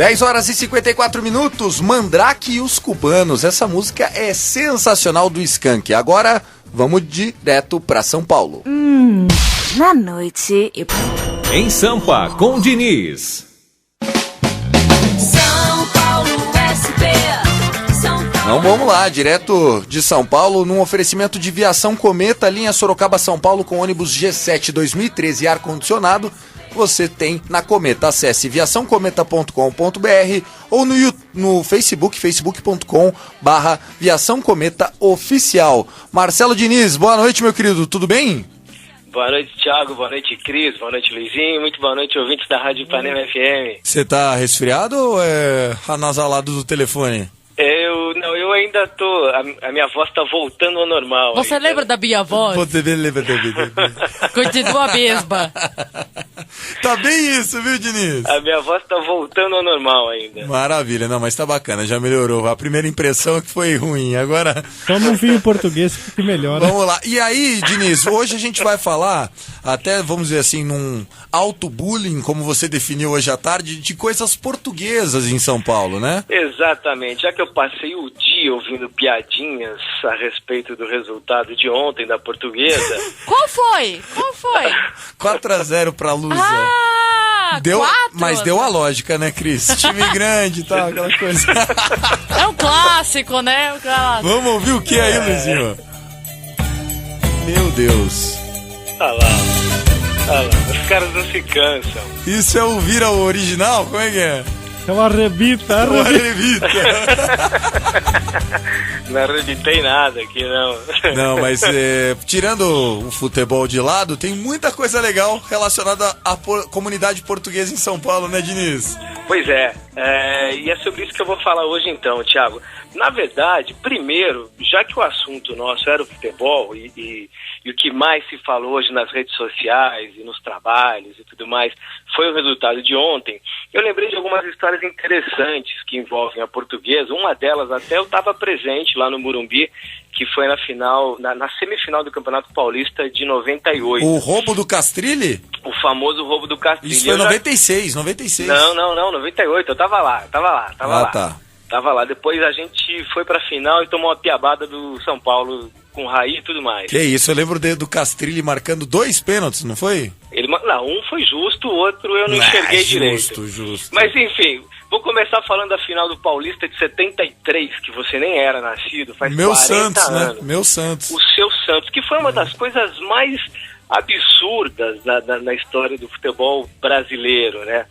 10 horas e 54 minutos, Mandrake e os Cubanos. Essa música é sensacional do Skank. Agora, vamos direto pra São Paulo. Na noite... Em Sampa, com Diniz. São Paulo, SP. São Paulo. Então vamos lá, direto de São Paulo, num oferecimento de Viação Cometa, linha Sorocaba-São Paulo com ônibus G7 2013 e ar-condicionado. Você tem na Cometa. Acesse viaçãocometa.com.br ou no Facebook, facebook.com/Viação Cometa Oficial. Marcelo Diniz, boa noite, meu querido, tudo bem? Boa noite, Thiago, boa noite, Cris, boa noite, Luizinho, muito boa noite, ouvintes da Rádio Ipanema FM. Você tá resfriado ou é anasalado do telefone? Eu ainda tô, a minha voz tá voltando ao normal. Você ainda. lembra da minha voz? Continua mesma. Tá bem isso, viu, Diniz? A minha voz tá voltando ao normal ainda. Maravilha, não, mas tá bacana, já melhorou. A primeira impressão é que foi ruim, agora... Toma um vinho português que melhora. Vamos lá. E aí, Diniz, hoje a gente vai falar, até, vamos dizer assim, num auto-bullying, como você definiu hoje à tarde, de coisas portuguesas em São Paulo, né? Exatamente, já que eu passei o dia ouvindo piadinhas a respeito do resultado de ontem da Portuguesa. Qual foi? 4-0 pra Lusa. Deu, 4? Mas deu a lógica, né, Cris? Time grande e tal, aquela coisa. É um clássico, né? Vamos ouvir o que aí, Luizinho? Meu Deus. Olha lá, os caras não se cansam. Isso é ouvir o original? Como é que é? É uma arrebita. Uma arrebita. Não arrebitei nada aqui, não. Não, mas tirando o futebol de lado, tem muita coisa legal relacionada à comunidade portuguesa em São Paulo, né, Diniz? Pois é, e é sobre isso que eu vou falar hoje então, Thiago. Na verdade, primeiro, já que o assunto nosso era o futebol e o que mais se falou hoje nas redes sociais e nos trabalhos e tudo mais foi o resultado de ontem, eu lembrei de algumas histórias interessantes que envolvem a Portuguesa. Uma delas até eu estava presente lá no Morumbi, que foi na final, na semifinal do Campeonato Paulista de 98. O roubo do Castrilli? O famoso roubo do Castrilli. Isso foi 96. Não, 98, eu tava lá. Tá. Tava lá, depois a gente foi pra final e tomou uma piabada do São Paulo com Raí e tudo mais. Que isso, eu lembro do Castrilli marcando 2 pênaltis, não foi? Não, um foi justo, o outro eu não enxerguei direito. Justo. Mas enfim, vou começar falando da final do Paulista de 73, que você nem era nascido, faz Meu 40 Santos, anos. né? Meu Santos. O seu Santos, que foi uma das coisas mais absurdas na história do futebol brasileiro, né?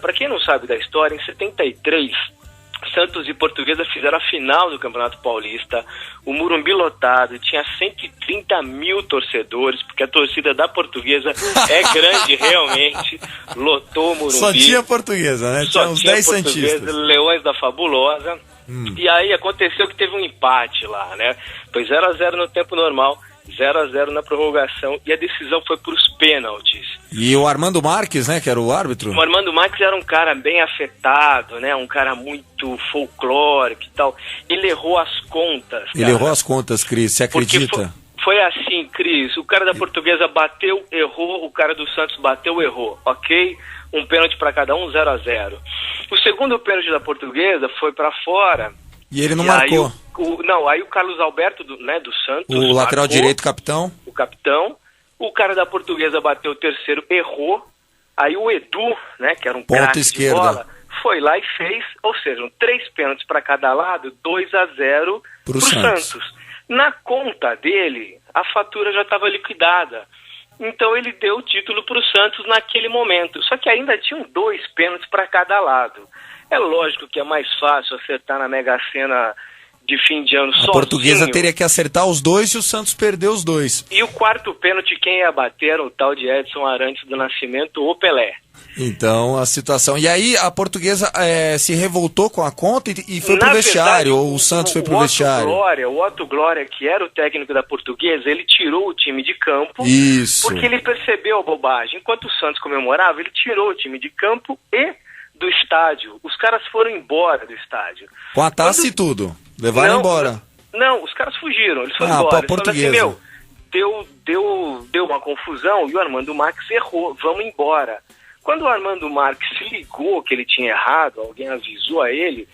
Pra quem não sabe da história, em 73... Santos e Portuguesa fizeram a final do Campeonato Paulista, o Morumbi lotado, tinha 130 mil torcedores, porque a torcida da Portuguesa é grande realmente, lotou o Morumbi. Só tinha Portuguesa, né? Tinha uns 10 santistas. Leões da Fabulosa, e aí aconteceu que teve um empate lá, né? Foi 0-0 no tempo normal, 0-0 na prorrogação, e a decisão foi para os pênaltis. E o Armando Marques, né, que era o árbitro? O Armando Marques era um cara bem afetado, né, um cara muito folclórico e tal. Ele errou as contas, cara. Ele errou as contas, Cris, você acredita? Foi assim, Cris, o cara da Portuguesa bateu, errou, o cara do Santos bateu, errou, ok? Um pênalti para cada um, 0-0. O segundo pênalti da Portuguesa foi para fora. E ele não marcou. Aí o Carlos Alberto, do Santos... O lateral direito, capitão. O capitão. O cara da Portuguesa bateu o terceiro, errou. Aí o Edu, né, que era um craque de bola, foi lá e fez, ou seja, 3 pênaltis para cada lado, 2-0 pro Santos. Na conta dele, a fatura já estava liquidada. Então ele deu o título pro Santos naquele momento. Só que ainda tinham 2 pênaltis para cada lado. É lógico que é mais fácil acertar na Mega Sena de fim de ano sozinho. A Portuguesa teria que acertar os 2 e o Santos perdeu os 2. E o quarto pênalti quem ia bater era o tal de Edson Arantes do Nascimento ou Pelé. Então a situação... E aí a Portuguesa se revoltou com a conta e foi pro vestiário, ou o Santos foi pro vestiário? O Otto Glória, que era o técnico da Portuguesa, ele tirou o time de campo. Isso. Porque ele percebeu a bobagem. Enquanto o Santos comemorava, ele tirou o time de campo e do estádio. Os caras foram embora do estádio. Com a taça e tudo. Levaram embora. Não, os caras fugiram, eles foram embora. Pra Portuguesa. Eles falaram assim, deu uma confusão e o Armando Marques errou, vamos embora. Quando o Armando Marques se ligou que ele tinha errado, alguém avisou a ele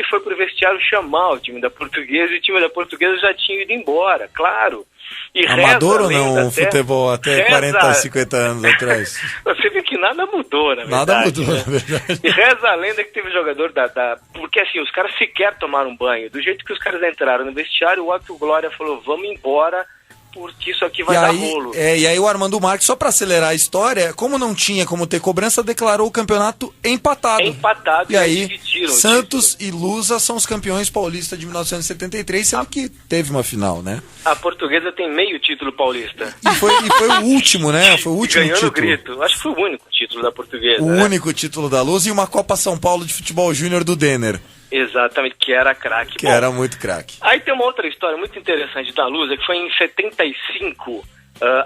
foi pro vestiário chamar o time da Portuguesa e o time da Portuguesa já tinha ido embora, claro. E amador ou não o futebol até 40, 50 anos atrás? Você vê que nada mudou, na verdade. Nada mudou, né? na verdade. E reza a lenda que teve jogador Porque assim, os caras sequer tomaram banho. Do jeito que os caras entraram no vestiário, o Otto Glória falou, vamos embora, porque isso aqui vai dar rolo. E aí o Armando Marques, só pra acelerar a história, como não tinha como ter cobrança, declarou o campeonato empatado. Empatado. E aí, Santos e Lusa são os campeões paulistas de 1973, sendo que teve uma final, né? A Portuguesa tem meio título paulista. E foi o último, né? Foi o último ganhou título. No grito. Acho que foi o único título da Portuguesa. O único título da Lusa e uma Copa São Paulo de futebol júnior do Denner. Exatamente, que era craque. Que era muito craque. Aí tem uma outra história muito interessante da Lusa, que foi em 75,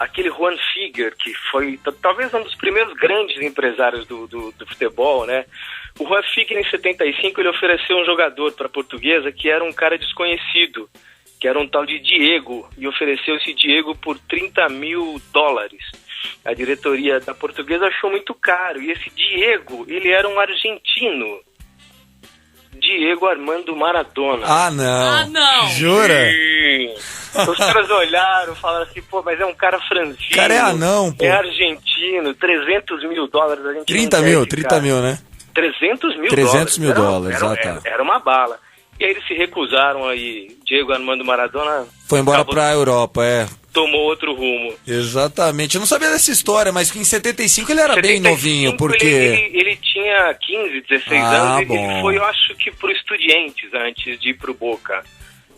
aquele Juan Figuer, que foi talvez um dos primeiros grandes empresários do futebol, né? O Juan Figuer, em 75, ele ofereceu um jogador para a Portuguesa que era um cara desconhecido, que era um tal de Diego, e ofereceu esse Diego por $30 mil. A diretoria da Portuguesa achou muito caro, e esse Diego, ele era um argentino. Diego Armando Maradona. Ah, não. Jura? Sim. Os caras olharam e falaram assim, pô, mas é um cara franzino. O cara é anão, pô. É argentino, $300 mil. A gente 30 mil, né? 300 mil 300 mil dólares, era uma bala. E aí eles se recusaram aí. Diego Armando Maradona... Foi embora pra Europa, Tomou outro rumo. Exatamente. Eu não sabia dessa história, mas que em 75 ele era bem novinho, porque... Ele tinha 15, 16 anos, bom. Ele foi, eu acho que pro Estudiantes antes de ir pro Boca,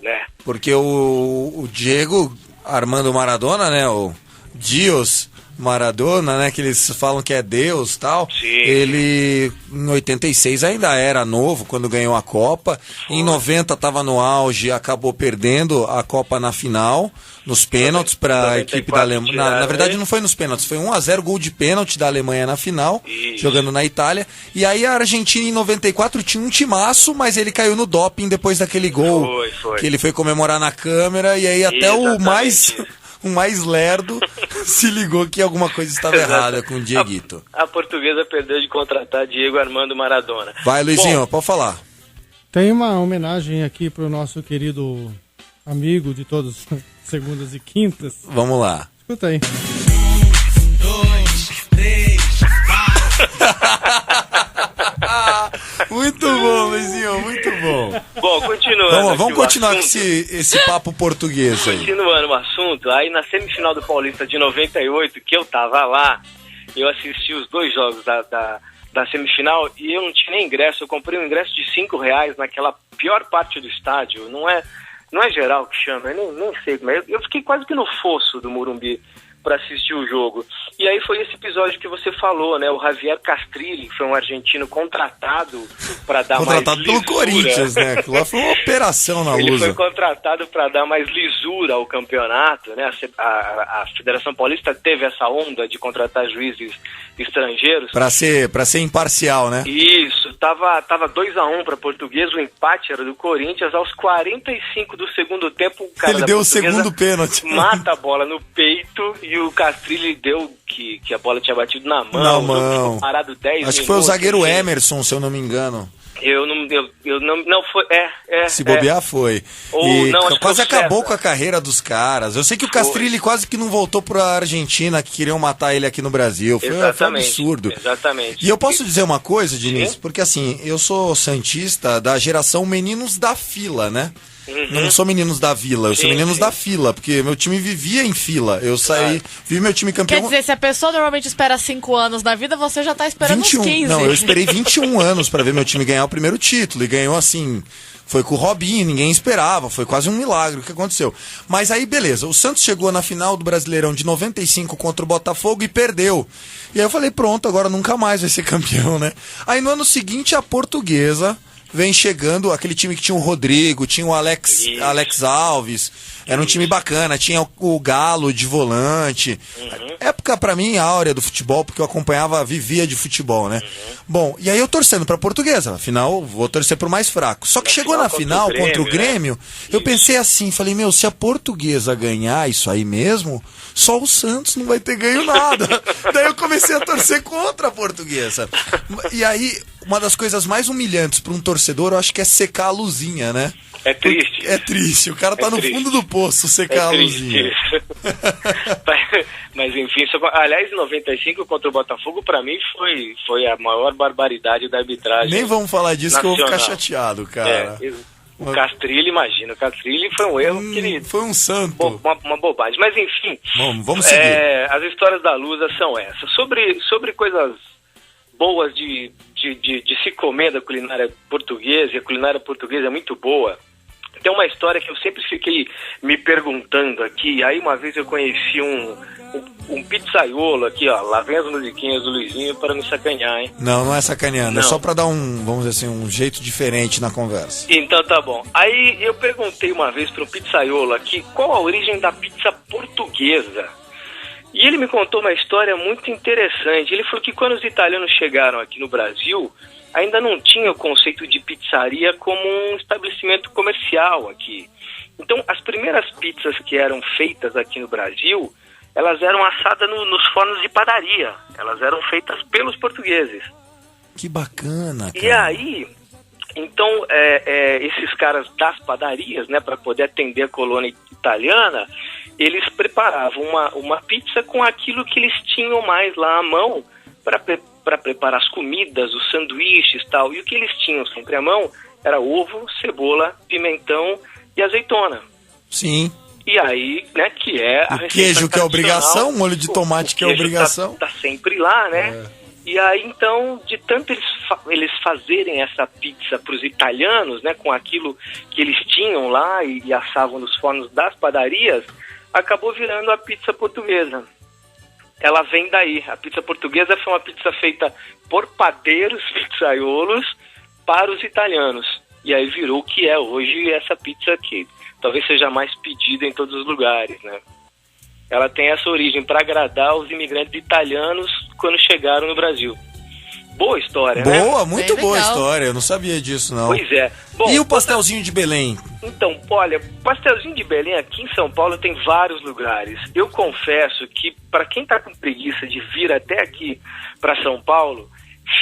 né? Porque o Diego Armando Maradona, né, o Dios Maradona, né, que eles falam que é Deus e tal, sim. Ele em 86 ainda era novo quando ganhou a Copa, em 90 estava no auge, acabou perdendo a Copa na final, nos pênaltis para a equipe da Alemanha. Na verdade não foi nos pênaltis, foi 1-0 gol de pênalti da Alemanha na final, jogando na Itália, e aí a Argentina em 94 tinha um timaço, mas ele caiu no doping depois daquele gol, que ele foi comemorar na câmera, e aí até o mais lerdo se ligou que alguma coisa estava errada com o Dieguito. A Portuguesa perdeu de contratar Diego Armando Maradona. Vai, Luizinho, pode falar. Tem uma homenagem aqui pro nosso querido amigo de todas segundas e quintas. Vamos lá. Escuta aí. 2, 3, 4. Muito bom, Luizinho, muito bom. Bom, continuando. Vamos continuar com esse papo português aí. Continuando o assunto, aí na semifinal do Paulista de 98, que eu tava lá, eu assisti os 2 jogos da semifinal e eu não tinha nem ingresso. Eu comprei um ingresso de R$5 naquela pior parte do estádio. Não é geral que chama, eu nem sei como é. Eu fiquei quase que no fosso do Morumbi para assistir o jogo. E aí foi esse episódio que você falou, né? O Javier Castrilli, que foi um argentino contratado para dar mais lisura. Contratado pelo Corinthians, né? Lá foi uma operação na Lusa. Ele foi contratado para dar mais lisura ao campeonato, né? A Federação Paulista teve essa onda de contratar juízes estrangeiros. Para ser imparcial, né? Isso, tava 2-1 para Portuguesa, o empate era do Corinthians. Aos 45 do segundo tempo, o cara ele deu o segundo pênalti. Mata a bola no peito e o Castrilli deu que a bola tinha batido na mão. Na mão. Parado 10 minutos. Acho que foi o zagueiro Emerson, se eu não me engano. Eu não foi. Se bobear, foi. Ou e não, acho quase que foi acabou César. com a carreira dos caras. Eu sei que o Castrilli quase que não voltou pra Argentina, que queriam matar ele aqui no Brasil. Foi um absurdo. Exatamente. E eu posso dizer uma coisa, Diniz? Sim? Porque assim, eu sou santista da geração Meninos da Fila, né? Não sou Meninos da Vila, eu sou Meninos da Fila, porque meu time vivia em fila. Eu saí, vi meu time campeão. Quer dizer, se a pessoa normalmente espera 5 anos na vida, você já tá esperando 21. uns 15. Não, eu esperei 21 anos pra ver meu time ganhar o primeiro título. E ganhou assim, foi com o Robinho, ninguém esperava, foi quase um milagre o que aconteceu. Mas aí, beleza, o Santos chegou na final do Brasileirão de 95 contra o Botafogo e perdeu. E aí eu falei, pronto, agora nunca mais vai ser campeão, né? Aí no ano seguinte a Portuguesa vem chegando aquele time que tinha o Rodrigo, tinha o Alex Alves, era um time bacana, tinha o Galo de volante. Época, pra mim, áurea do futebol, porque eu acompanhava, vivia de futebol, né? Bom, e aí eu torcendo pra Portuguesa, afinal, vou torcer pro mais fraco. Só que chegou na final contra o Grêmio, eu pensei assim, falei, meu, se a Portuguesa ganhar isso aí mesmo, só o Santos não vai ter ganho nada. Daí eu comecei a torcer contra a Portuguesa. E aí, uma das coisas mais humilhantes para um torcedor, eu acho que é secar a luzinha, né? É triste. É triste, o cara tá no fundo do poço secar a luzinha. Mas enfim, aliás, em 95 contra o Botafogo, pra mim foi a maior barbaridade da arbitragem. Nem vamos falar disso que eu vou ficar nacional. chateado, cara. O Castrilli, imagina, o Castrilli foi um erro que ele... Foi um santo. Uma bobagem, mas enfim. Vamos seguir. As histórias da Lusa são essas. Sobre coisas boas de se comer da culinária portuguesa, e a culinária portuguesa é muito boa. Tem uma história que eu sempre fiquei me perguntando aqui. Aí uma vez eu conheci um pizzaiolo aqui, ó. Lá vem as musiquinhas do Luizinho para me sacanear, hein? Não é sacaneando. Não. É só pra dar vamos dizer assim, um jeito diferente na conversa. Então tá bom. Aí eu perguntei uma vez para um pizzaiolo aqui qual a origem da pizza portuguesa. E ele me contou uma história muito interessante. Ele falou que quando os italianos chegaram aqui no Brasil, ainda não tinha o conceito de pizzaria como um estabelecimento comercial aqui. Então, as primeiras pizzas que eram feitas aqui no Brasil, elas eram assadas nos fornos de padaria. Elas eram feitas pelos portugueses. Que bacana, cara. E aí, então, esses caras das padarias, né, para poder atender a colônia italiana, eles preparavam uma pizza com aquilo que eles tinham mais lá à mão para preparar as comidas, os sanduíches e tal. E o que eles tinham sempre à mão era ovo, cebola, pimentão e azeitona. Sim. E aí, né, que é a o queijo que é obrigação, molho de tomate que é obrigação. Tá sempre lá, né? E aí, então, de tanto eles fazerem essa pizza para os italianos, né, com aquilo que eles tinham lá e assavam nos fornos das padarias, acabou virando a pizza portuguesa. Ela vem daí. A pizza portuguesa foi uma pizza feita por padeiros pizzaiolos para os italianos. E aí virou o que é hoje essa pizza que talvez seja mais pedida em todos os lugares, né? Ela tem essa origem para agradar os imigrantes italianos quando chegaram no Brasil. Boa história, né? Boa, muito Bem boa legal. história. Eu não sabia disso, não. Pois é. Bom, e o pastelzinho de Belém? Então, olha, pastelzinho de Belém aqui em São Paulo tem vários lugares. Eu confesso que para quem tá com preguiça de vir até aqui para São Paulo,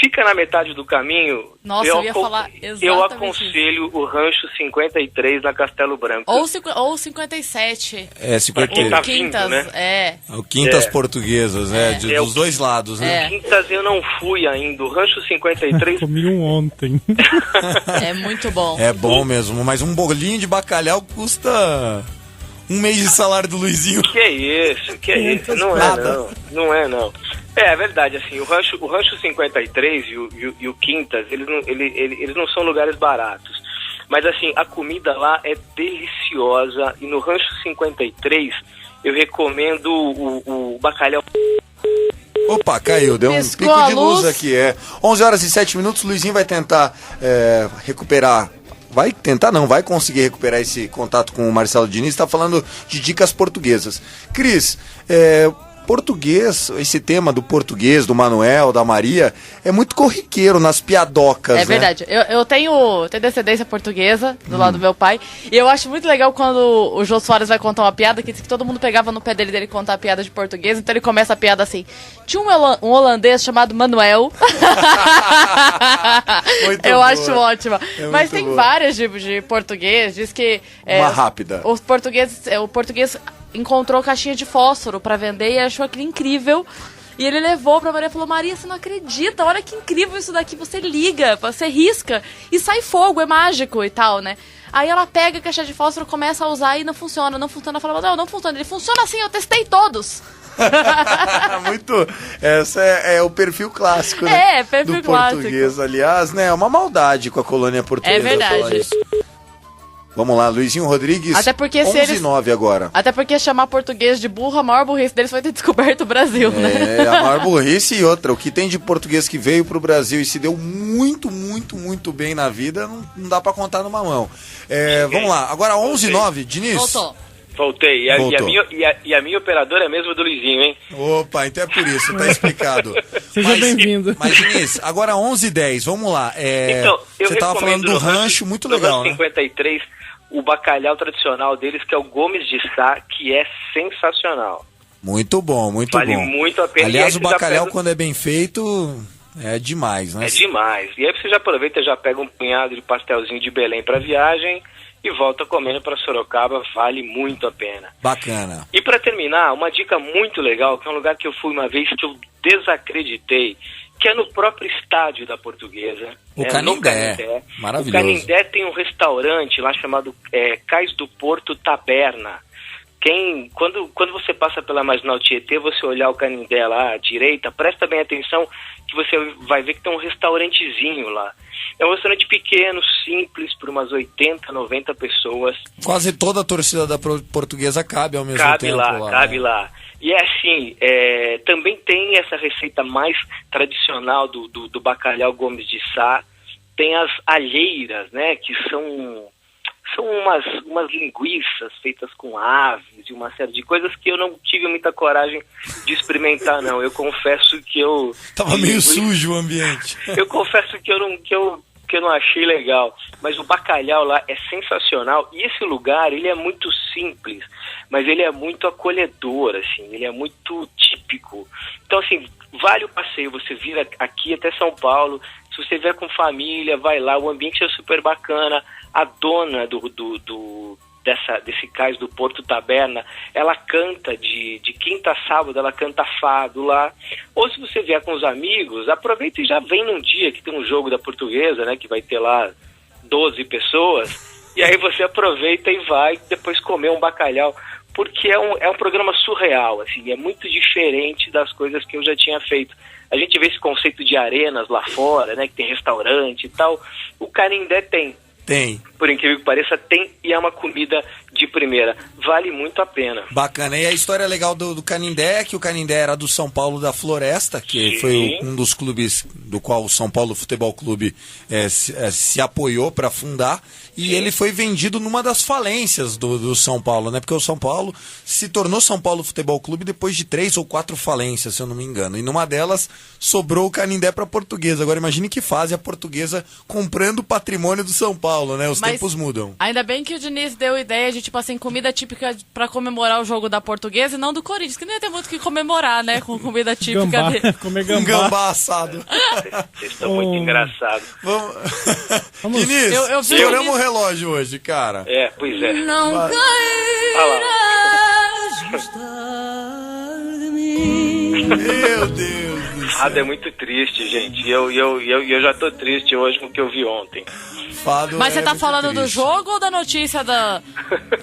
fica na metade do caminho. Nossa, eu ia falar exatamente eu aconselho o Rancho 53 na Castelo Branco. Ou 57. É, 53. Tá Ou Quintas, vindo, né? O Quintas Portuguesas, dos o dois lados, né? Quintas eu não fui ainda. O Rancho 53... Comi um ontem. É muito bom. É bom mesmo, mas um bolinho de bacalhau custa um mês de salário do Luizinho. Que é isso? Não nada. Não é não. É verdade, assim, o Rancho 53 e o Quintas, eles não são lugares baratos. Mas, assim, a comida lá é deliciosa. E no Rancho 53, eu recomendo o bacalhau. Opa, caiu, deu Piscou um pico a de luz luz. aqui, 11 horas e 7 minutos, o Luizinho vai tentar recuperar... Vai conseguir recuperar esse contato com o Marcelo Diniz. Está falando de dicas portuguesas. Cris, português, esse tema do português, do Manuel, da Maria, é muito corriqueiro nas piadocas, É verdade. Eu tenho descendência portuguesa do lado do meu pai. E eu acho muito legal quando o Jô Soares vai contar uma piada, que todo mundo pegava no pé dele contar a piada de português. Então ele começa a piada assim: tinha um holandês chamado Manuel. Muito eu boa. acho ótima. Mas muito tem boa. várias de português. Diz que Uma rápida. o português encontrou caixinha de fósforo pra vender e achou aquilo incrível. E ele levou pra Maria e falou: Maria, você não acredita, olha que incrível isso daqui. Você liga, você risca e sai fogo, é mágico e tal, né? Aí ela pega a caixa de fósforo, começa a usar e não funciona. Não fala: não funciona. Ele: funciona assim, eu testei todos. Muito. Esse é o perfil clássico, né? Perfil do clássico. português, aliás, né? É uma maldade com a colônia portuguesa. É verdade. falar isso. Vamos lá, Luizinho Rodrigues, Até porque 11:09 agora. Até porque chamar português de burro, a maior burrice deles foi ter descoberto o Brasil, né? É, a maior burrice e outra. O que tem de português que veio pro Brasil e se deu muito, muito, muito bem na vida, não dá pra contar numa mão. Vamos lá, agora 11:09, Diniz. Voltou. Voltei. Voltou. E a minha operadora é a mesma do Luizinho, hein? Opa, então é por isso, tá explicado. Seja bem-vindo. Mas, Diniz, agora 11:10, vamos lá. Então, eu você tava falando do rancho, muito legal, no né? 53, o bacalhau tradicional deles, que é o Gomes de Sá, que é sensacional. Muito bom, muito bom. Vale muito a pena. Aliás, E o aí você já bacalhau, pega- quando é bem feito, é demais, né? É demais. E aí você já aproveita, já pega um punhado de pastelzinho de Belém pra viagem e volta comendo pra Sorocaba, vale muito a pena. Bacana. E para terminar, uma dica muito legal, que é um lugar que eu fui uma vez que eu desacreditei, que é no próprio estádio da Portuguesa. O né, Canindé. no Canindé. Maravilhoso. O Canindé tem um restaurante lá chamado Cais do Porto Taberna. Quando você passa pela Marginal Tietê, você olhar o Canindé lá à direita, presta bem atenção que você vai ver que tem um restaurantezinho lá. É um restaurante pequeno, simples, por umas 80, 90 pessoas. Quase toda a torcida da Portuguesa cabe ao mesmo Cabe tempo. lá, cabe lá. E é assim, também tem essa receita mais tradicional do bacalhau Gomes de Sá. Tem as alheiras, né, que são umas linguiças feitas com aves e uma série de coisas que eu não tive muita coragem de experimentar, não. Eu confesso que eu... Tava meio sujo o ambiente. Eu confesso que eu não achei legal, mas o bacalhau lá é sensacional e esse lugar, ele é muito simples, mas ele é muito acolhedor, assim, ele é muito típico. Então, assim, vale o passeio, você vir aqui até São Paulo, se você vier com família, vai lá, o ambiente é super bacana, a dona desse cais do Porto Taberna, ela canta de quinta a sábado, ela canta fado lá. Ou se você vier com os amigos, aproveita e já vem num dia que tem um jogo da Portuguesa, né, que vai ter lá 12 pessoas, e aí você aproveita e vai depois comer um bacalhau, porque é um programa surreal, assim, é muito diferente das coisas que eu já tinha feito. A gente vê esse conceito de arenas lá fora, né, que tem restaurante e tal. O Canindé tem. Tem. Por incrível que pareça, tem, e é uma comida de primeira. Vale muito a pena. Bacana. E a história legal do Canindé é que o Canindé era do São Paulo da Floresta, que Sim. foi um dos clubes do qual o São Paulo Futebol Clube se apoiou para fundar. E ele foi vendido numa das falências do São Paulo, né? Porque o São Paulo se tornou São Paulo Futebol Clube depois de 3 ou 4 falências, se eu não me engano. E numa delas sobrou o Canindé para a Portuguesa. Agora imagine que fase a Portuguesa comprando o patrimônio do São Paulo, né? Os Mas tempos mudam. Ainda bem que o Diniz deu ideia de, tipo assim, comida típica pra comemorar o jogo da Portuguesa e não do Corinthians, que não ia ter muito o que comemorar, né? Com comida típica Gambá, dele. comer Um gambá. gambá assado. Vocês estão muito engraçados. Vamos. Diniz, Eu vi o estouramos Diniz- o relógio hoje, cara. Pois é. Não Olha cairás gostar de mim. Meu Deus do céu. Fado é muito triste, gente. Eu já tô triste hoje com o que eu vi ontem. Fado Mas você é tá muito falando do triste. jogo ou da notícia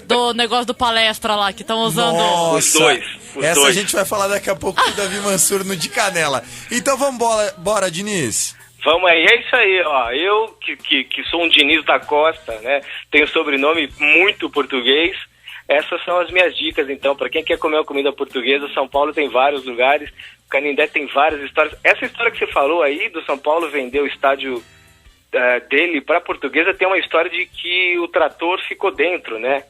do negócio do palestra lá, que estão usando... Nossa, Os dois. Essa a gente vai falar daqui a pouco com o Davi Mansur no De Canela. Então vamos bora, Diniz. Vamos aí, é isso aí, ó. Eu, que sou um Diniz da Costa, né? Tenho sobrenome muito português. Essas são as minhas dicas, então, para quem quer comer uma comida portuguesa. São Paulo tem vários lugares, o Canindé tem várias histórias. Essa história que você falou aí, do São Paulo vender o estádio dele para a Portuguesa, tem uma história de que o trator ficou dentro, né?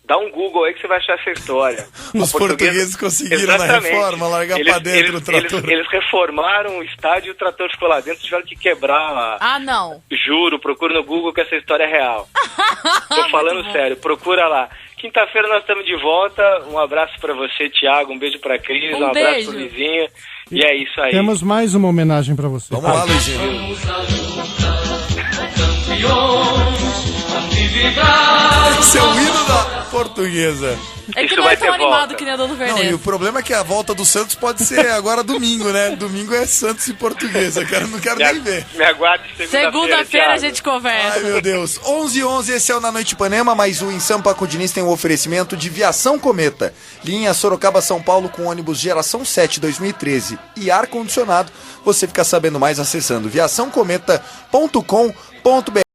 Dá um Google aí que você vai achar essa história. Os portugueses conseguiram na reforma largar pra dentro o trator. Eles reformaram o estádio e o trator ficou lá dentro, tiveram que quebrar. Ah, não. Juro, procura no Google que essa história é real. Tô falando sério, procura lá. Quinta-feira nós estamos de volta. Um abraço pra você, Thiago. Um beijo pra Cris. Um abraço beijo. pro Luizinho. E é isso aí. Temos mais uma homenagem pra você. Vamos lá, Luizinho. Seu hino da Portuguesa. É que Isso não vai é tão ter animado volta. que nem a do Não, Vernet. e o problema é que a volta do Santos pode ser agora domingo, né? Domingo é Santos e Portuguesa. Não quero nem ver. Me aguarde Segunda-feira a Thiago. gente conversa. Ai, meu Deus. 11h11, esse é o Na Noite Ipanema, mas o Em Sampa com o Diniz tem um oferecimento de Viação Cometa. Linha Sorocaba-São Paulo com ônibus geração 7 2013 e ar-condicionado. Você fica sabendo mais acessando viaçãocometa.com.br.